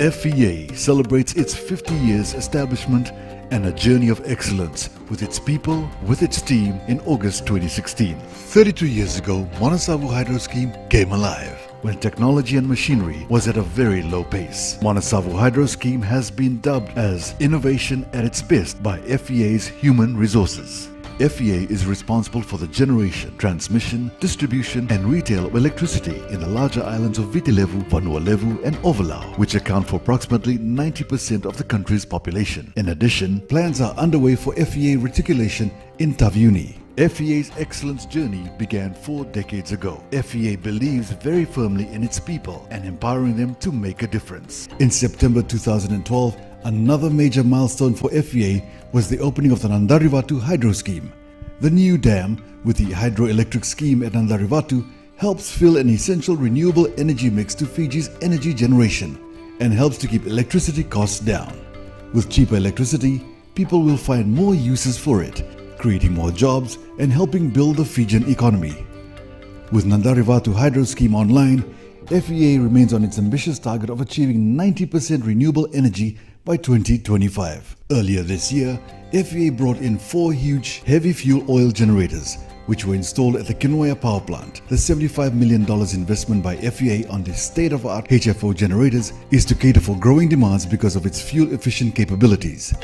FEA celebrates its 50 years establishment and a journey of excellence with its people, with its team in August 2016. 32 years ago, Monasavu Hydro Scheme came alive when technology and machinery was at a very low pace. Monasavu Hydro Scheme has been dubbed as innovation at its best by FEA's human resources. FEA is responsible for the generation, transmission, distribution and retail of electricity in the larger islands of Viti Levu, Vanua Levu and Ovalau, which account for approximately 90% of the country's population. In addition, plans are underway for FEA reticulation in Taviuni. FEA's excellence journey began 4 decades ago. FEA believes very firmly in its people and empowering them to make a difference. In September 2012, another major milestone for FEA was the opening of the Rabuatoka Hydro Scheme. The new dam with the hydroelectric scheme at Rabuatoka helps fill an essential renewable energy mix to Fiji's energy generation and helps to keep electricity costs down. With cheaper electricity, people will find more uses for it, creating more jobs and helping build the Fijian economy. With Rabuatoka Hydro Scheme online, FEA remains on its ambitious target of achieving 90% renewable energy by 2025. Earlier this year, FEA brought in 4 huge heavy fuel oil generators, which were installed at the Kinoya power plant. The $75 million investment by FEA on the state-of-the-art HFO generators is to cater for growing demands because of its fuel-efficient capabilities.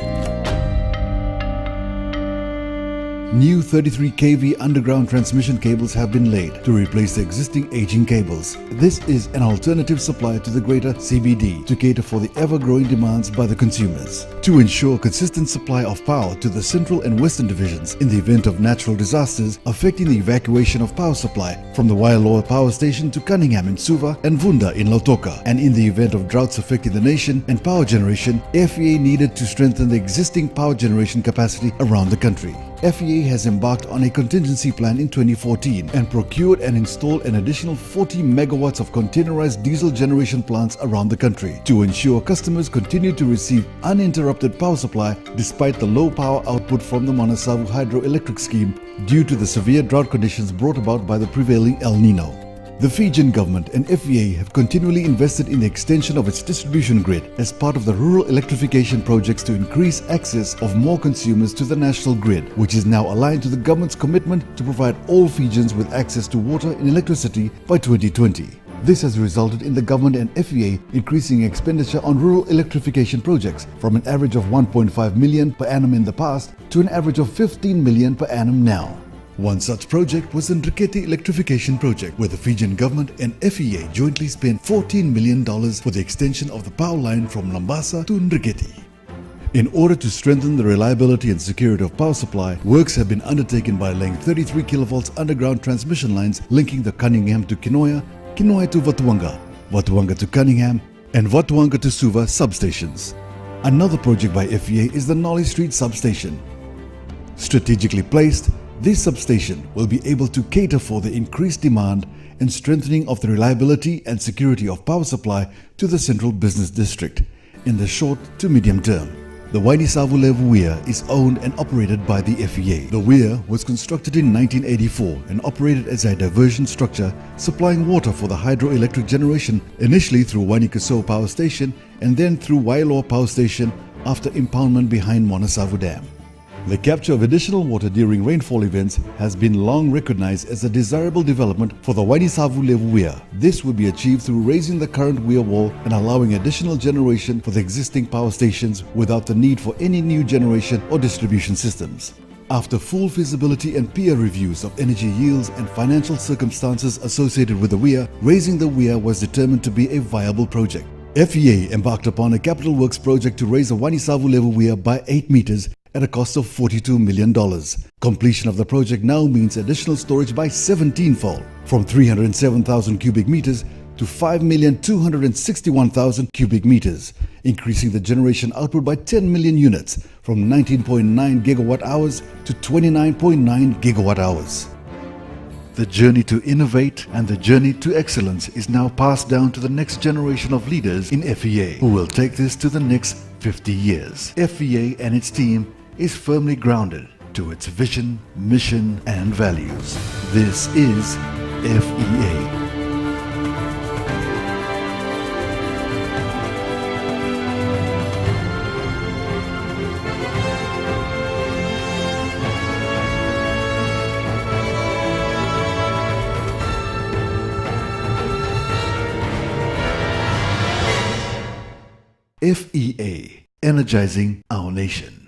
New 33 kV underground transmission cables have been laid to replace the existing aging cables. This is an alternative supply to the greater CBD to cater for the ever-growing demands by the consumers. To ensure consistent supply of power to the central and western divisions in the event of natural disasters affecting the evacuation of power supply from the Waialoa power station to Cunningham in Suva and Vunda in Lautoka, and in the event of droughts affecting the nation and power generation, FEA needed to strengthen the existing power generation capacity around the country. FEA has embarked on a contingency plan in 2014 and procured and installed an additional 40 megawatts of containerized diesel generation plants around the country to ensure customers continue to receive uninterrupted power supply despite the low power output from the Monasavu hydroelectric scheme due to the severe drought conditions brought about by the prevailing El Nino. The Fijian government and FEA have continually invested in the extension of its distribution grid as part of the rural electrification projects to increase access of more consumers to the national grid, which is now aligned to the government's commitment to provide all Fijians with access to water and electricity by 2020. This has resulted in the government and FEA increasing expenditure on rural electrification projects from an average of 1.5 million per annum in the past to an average of 15 million per annum now. One such project was the Nriketi Electrification Project, where the Fijian government and FEA jointly spent $14 million for the extension of the power line from Lambasa to Nriketi. In order to strengthen the reliability and security of power supply, works have been undertaken by laying 33 kilovolts underground transmission lines linking the Cunningham to Kinoya, Kinoya to Watuanga, Watuanga to Cunningham, and Watuanga to Suva substations. Another project by FEA is the Nolly Street Substation. Strategically placed, this substation will be able to cater for the increased demand and strengthening of the reliability and security of power supply to the central business district in the short to medium term. The Waialoa Levu weir is owned and operated by the FEA. The weir was constructed in 1984 and operated as a diversion structure supplying water for the hydroelectric generation, initially through Wainikaso Power Station and then through Waialoa Power Station after impoundment behind Monasavu Dam. The capture of additional water during rainfall events has been long recognized as a desirable development for the Waialoa Levu weir. This will be achieved through raising the current weir wall and allowing additional generation for the existing power stations without the need for any new generation or distribution systems. After full feasibility and peer reviews of energy yields and financial circumstances associated with the weir, raising the weir was determined to be a viable project. FEA embarked upon a capital works project to raise the Waialoa Levu weir by 8 meters at a cost of $42 million. Completion of the project now means additional storage by 17-fold, from 307,000 cubic meters to 5,261,000 cubic meters, increasing the generation output by 10 million units from 19.9 gigawatt hours to 29.9 gigawatt hours. The journey to innovate and the journey to excellence is now passed down to the next generation of leaders in FEA, who will take this to the next 50 years. FEA and its team is firmly grounded to its vision, mission and values. This is FEA. FEA, energizing our nation.